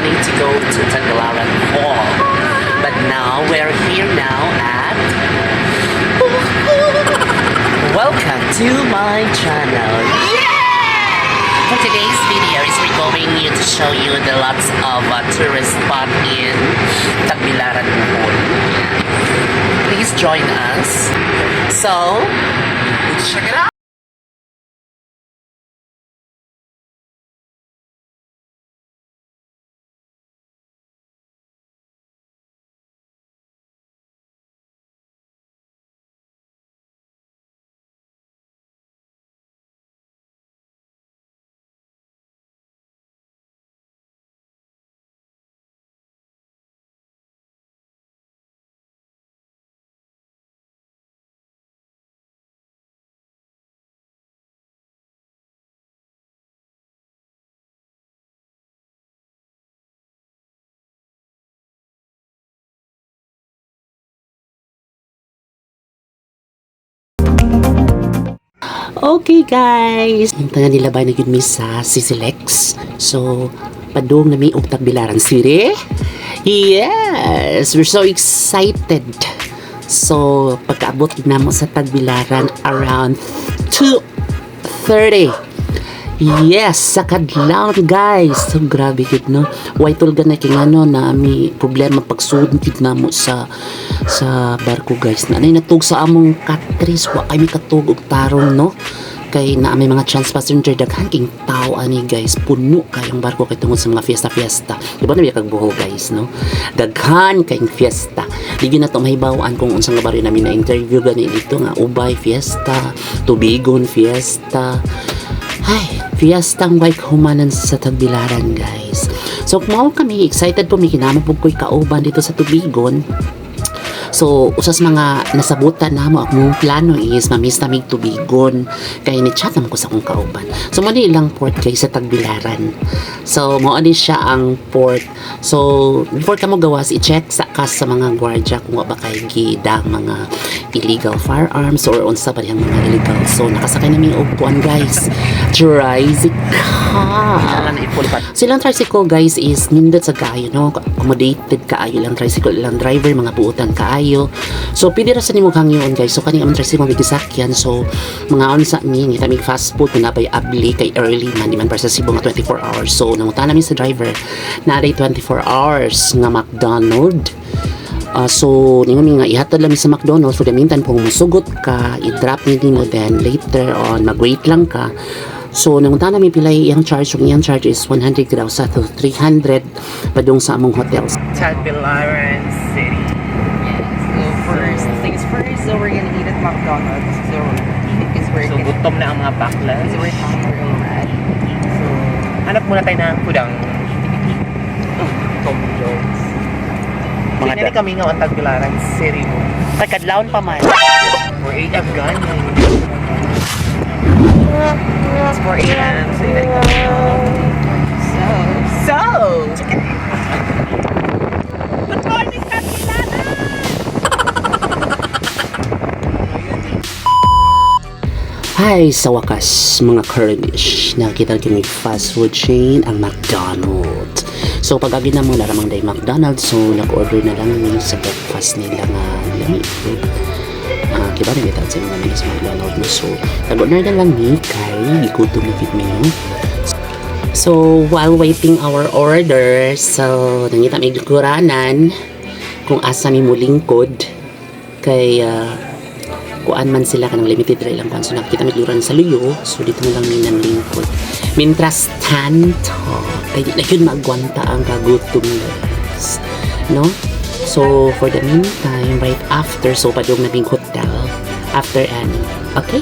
planning to go to Tagbilaran Bohol. But now we're here now at welcome to my channel. For today's video is we're going to show you the lots of tourist spot in Tagbilaran Bohol. Please join us. So, check it out. Okay guys, yung taga nila ba naging mi sa Sisilex. So, padung na mi og Tagbilaran City. Yes, we're so excited. So, pagkaabot na mo sa Tagbilaran around 2:30. Yes, sa kadlaw guys. So, grabe gid no. Why tulga na king ano na mi problema pagsud gid na mo sa barko guys. Na natug sa among katris wa kay mi katug og tarong no. Kay na may mga chance passenger daghan king tao ani guys. Puno kayong barko kay tungod sa mga fiesta. Di ba na kag Bohol guys no. Daghan kayong fiesta. Di na to mahibaw-an kung unsang nga baryo namin na interview gani dito nga Ubay fiesta, Tubigon fiesta. Ay, fiestang bike humanan sa Tagbilaran guys. So mao kami excited po mi kinamo pug koy kauban dito sa Tubigon. So usas mga nasabutan namo akong plano is mamiss na mig Tubigon kay ni chat ko sa akong kauban. So mali ilang port kay sa Tagbilaran. So mao ani siya ang port. So before ka mo gawas i-check sa kas sa mga gwardiya kung wa ba kay gidang mga illegal firearms or unsa pa diyang mga illegal. So nakasakay na mi og kuan guys. Tricycle. Silang tricycle guys is nindot sa kaayo no. Accommodated kaayo lang tricycle ilang driver mga buutan kaayo. So pili ra sa nimo hangyon guys. So kani ang tricycle gigisakyan. So mga unsa mi ngita mig fast food na bay abli kay early man di man para sa Cebu nga 24 hours. So nangutan namin sa driver na day 24 hours nga McDonald's. So ningon nga ihatod lang sa McDonald's for the meantime kung musugot ka i-drop ni mo then later on mag-wait lang ka. So nangunta namin pilay iyang charge. Yung iyang charge is 100 graw sa 300 padung sa among hotels. Tagbilaran City. So first things first, so we're gonna eat at McDonald's. So because we're gutom na ang mga Backlesh. because we're hungry already. So Hanap muna tayo ng pudang Tom Jones. Mga kami nga ang Tagbilaran City mo. Pagkadlaon pa man. 4 AM ganyan. it's 4 a.m. So you gotta go. Good morning, Tagbilaran! Hi, sa wakas mga Kurdish, nakita natin may fast food chain ang McDonald's. So pag agi na mo naramang day McDonald's, so nag-order na lang ni sa breakfast nila nga lamig food. Kiba rin ito sa mga nila sa McDonald's mo. So nag-order na lang ni kay igutom na fit menu. So while waiting our order, so nangita may kuranan kung asa mi mo lingkod kay kuan man sila kanang limited rail lang kuan. So nakita mi luran sa luyo, so dito na lang minan lingkod. Mintras tanto kay di na yun magwanta ang kagutom guys, no? So for the meantime, right after, so padung nabing hotel after ano, okay?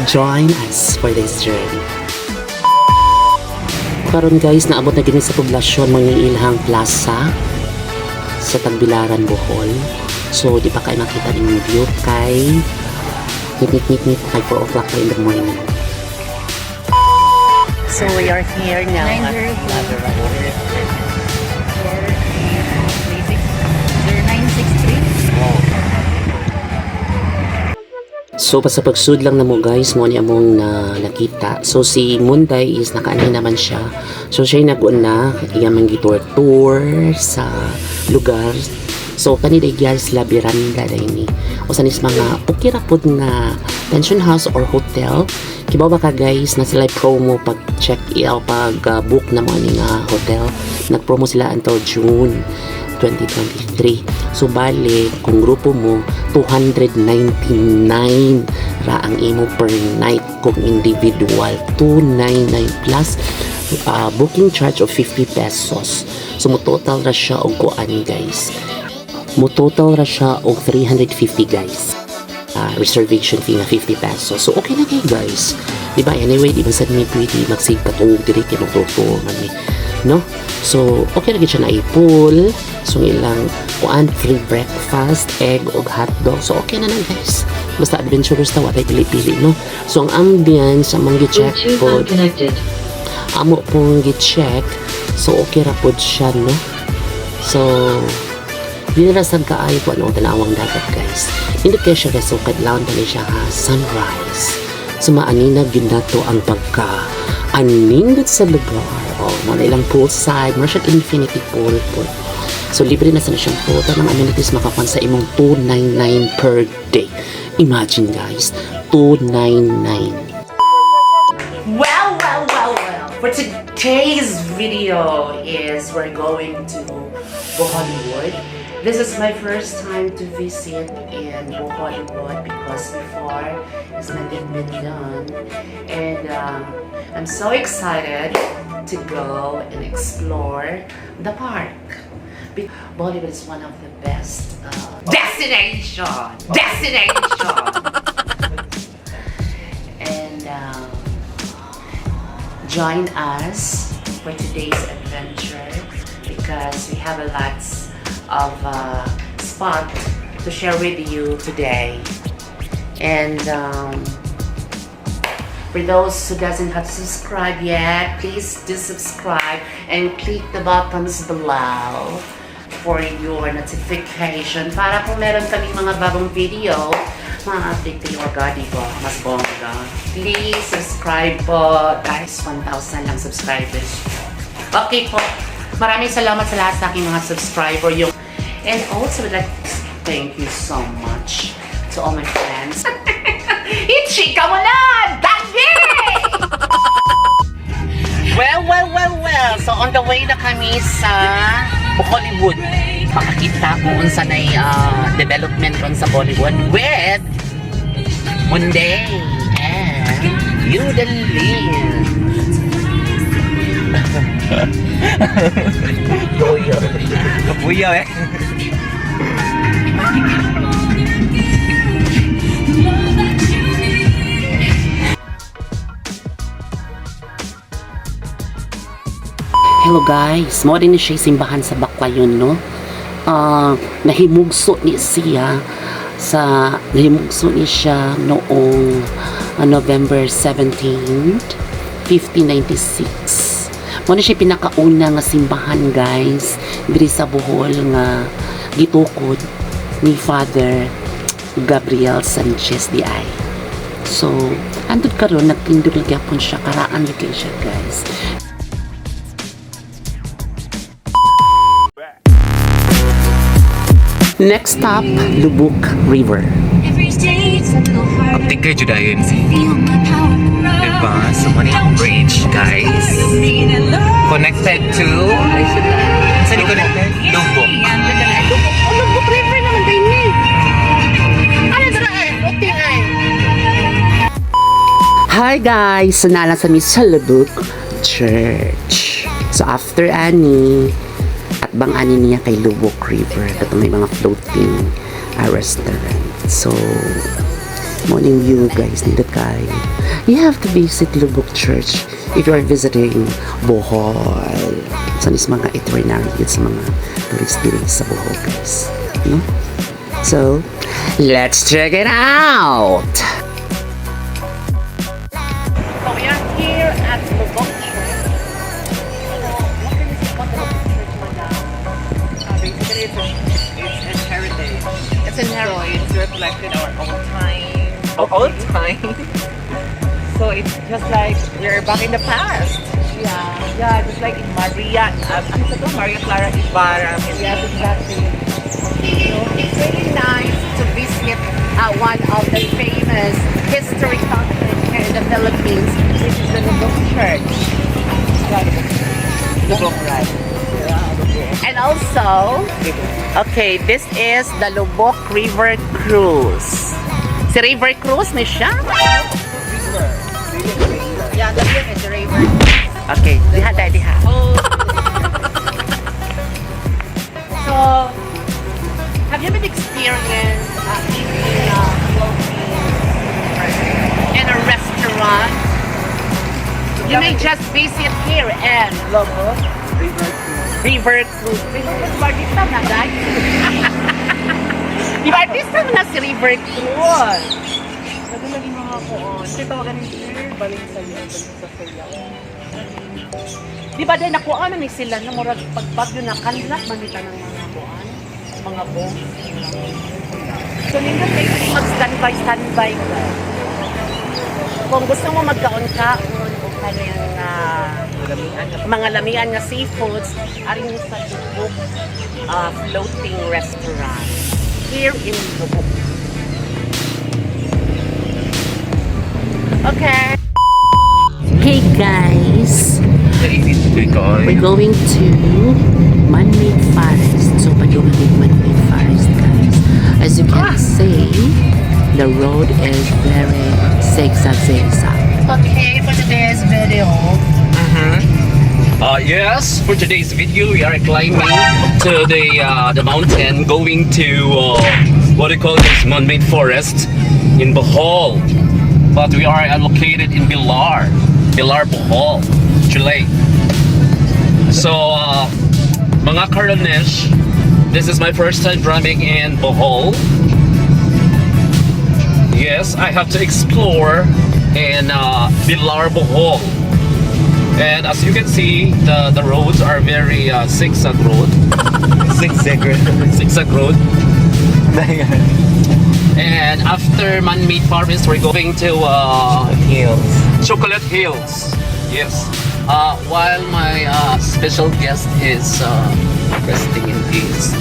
Join us for this journey. Karon guys, naabot na gini sa poblasyon mga ilhang plaza sa Tagbilaran Bohol. So di pa kayo makita ng view kay nit kay 4 o'clock in the morning. So we are here now at 963. So sa pagsud lang na mo guys, mo ni among nakita. So si Munday is nakaanay naman siya. So siya nag-una, iya man tour sa lugar. So kanina guys labiranda dai ni. O sanis mga okay ra pud nga pension house or hotel. Kibaw ba ka guys na sila promo pag check out pag book na mo ni nga hotel. Nag-promo sila until June 2023. So bale kung grupo mo 299 ra ang imo per night kung individual 299 plus booking charge of 50 pesos. So mo total ra siya og kuan guys. Mo total ra siya og 350 guys. Reservation fee nga 50 pesos. So okay na kay guys. Diba? Anyway, di ba sa ni pwede mag-save ka tuog diri kay magtuto man ni. No? So okay na gid siya na i-pool. So ilang kuan free breakfast, egg og hotdog. So okay na guys. Basta adventurous ta watay pili-pili no. So ang ambience among gi-check po. Amo pong gi-check. So okay ra pod siya no. So dinarasan ka ay kung anong tanawang dagat guys. Hindi kaya siya so kadlawon pa siya ha sunrise. So maaninag yun na to ang pagka anindot sa lugar. O mga ilang poolside, mga siyang infinity pool po. So libre na sana siyang po. Tanang amenities makakuan sa imong 299 per day. Imagine guys, 299. Well. For today's video is we're going to Bohol. This is my first time to visit in Bohol because before it's not been done, and I'm so excited to go and explore the park. Bohol is one of the best destination, and join us for today's adventure because we have a lot of spot to share with you today. And for those who doesn't have to subscribe yet, please do subscribe and click the buttons below for your notification para kung meron kami mga bagong video, ma-update kayo agad, diba? Mas bongga. Please subscribe po. Guys, 1,000 lang subscribers. Okay po. Maraming salamat sa lahat sa aking mga subscriber. And also, like, thank you so much to all my friends. Ichika mo na! Dagi! Well. So, on the way na kami sa Bollywood. Makakita kung unsa na development ron sa Bollywood with Monday and Udalin. Buya eh. Hello guys, mo din siya simbahan sa Baklayon no. Nahimugso ni siya noong November 17th, 1596. Mo na siya pinakauna nga simbahan guys diri sa Bohol nga gitukod ni Father Gabriel Sanchez Di. So andun karon nagtindog gyapon siya karaan gyud siya guys. Next stop, Lubuk River. Uptik kayo judayin. Diba? So, money bridge, guys. Connected to... Saan yung connected? Lubuk. Lubuk River naman tayo ni. Ano ito na eh? Okay ay. Hi guys! So nala sa sa Lubuk Church. So after ani, at bang ani niya kay Lubuk River. Ito may mga floating restaurant. So, morning view guys, nito kayo. You have to visit Lubuk Church if you are visiting Bohol. So, nis mga itinerary yun sa mga tourist dito sa Bohol guys. No? So, let's check it out! So we are here at Lubuk Church. So, what can you say about the Lubuk Church, madam? Basically, it's heritage. It's in So, it's reflected our old time. of all time. So it's just like we're back in the past. Yeah, just like in Maria, ano sa to? Maria Clara Ibarra. Yes, exactly. So it's really nice to visit one of the famous historical church here in the Philippines, which is the Lubok Church. Lubok, right? And also, okay, this is the Lubok River Cruise. Si River Cruise ni siya? Yeah, the name is River. Okay, diha tayo, diha. So, have you been experienced eating floating in a restaurant? You may just visit here and Lubok. River Cruise. River Cruise, artista na, guys. Di ba artista na si River Cruise? Sabi lagi mga ko on. Kasi tawagan ni Sir, balik sa iyo, balik sa saya. Di ba din nakuha na ni sila na murag pagbagyo na kanlak manita ng mga kuan, mga boat. So nindot kayo mag-standby ka. Kung gusto mo magkaon-kaon o kanyang mga lamian nga seafoods, aring sa Lubok floating restaurant here in Lubok. Okay. Hey guys, we're going to man-made forest. So pag-umating man-made forest guys. As you can see, the road is very zigzag. Okay, for today's video, Yes, for today's video, we are climbing to the mountain, going to what do you call this, man-made forest in Bohol. But we are located in Bilar, Bohol, Chile. So, mga Ronish, this is my first time driving in Bohol. Yes, I have to explore in Bilar, Bohol. And as you can see, the roads are very zigzag road. Zigzag road. And after man-made forest, we're going to Hills. Chocolate Hills. Yes. While my special guest is resting in peace.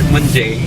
Monday.